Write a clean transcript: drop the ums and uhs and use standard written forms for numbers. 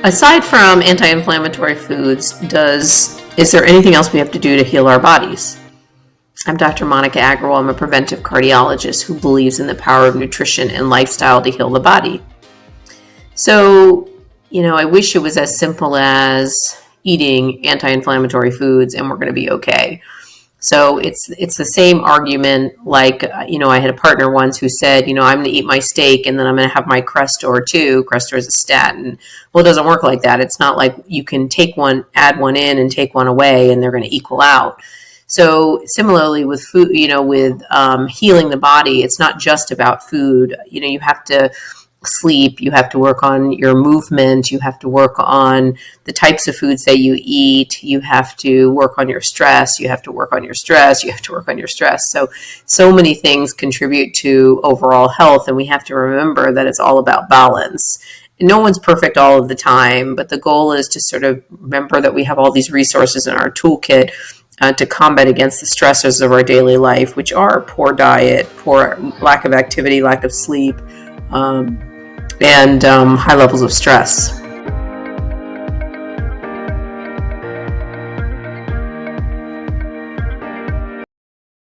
Aside from anti-inflammatory foods, is there anything else we have to do to heal our bodies? I'm Dr. Monica Agrawal. I'm a preventive cardiologist who believes in the power of nutrition and lifestyle to heal the body. So, I wish it was as simple as eating anti-inflammatory foods and we're going to be okay. So it's the same argument. Like, I had a partner once who said, I'm going to eat my steak and then I'm going to have my Crestor too. Crestor is a statin. Well, it doesn't work like that. It's not like you can take one, add one in and take one away and they're going to equal out. So similarly with food, with healing the body, it's not just about food. You have to sleep, you have to work on your movement, you have to work on the types of foods that you eat, you have to work on your stress, you have to work on your stress, you have to work on your stress. So many things contribute to overall health, and we have to remember that it's all about balance. And no one's perfect all of the time, but the goal is to sort of remember that we have all these resources in our toolkit to combat against the stressors of our daily life, which are poor diet, poor lack of activity, lack of sleep, and high levels of stress.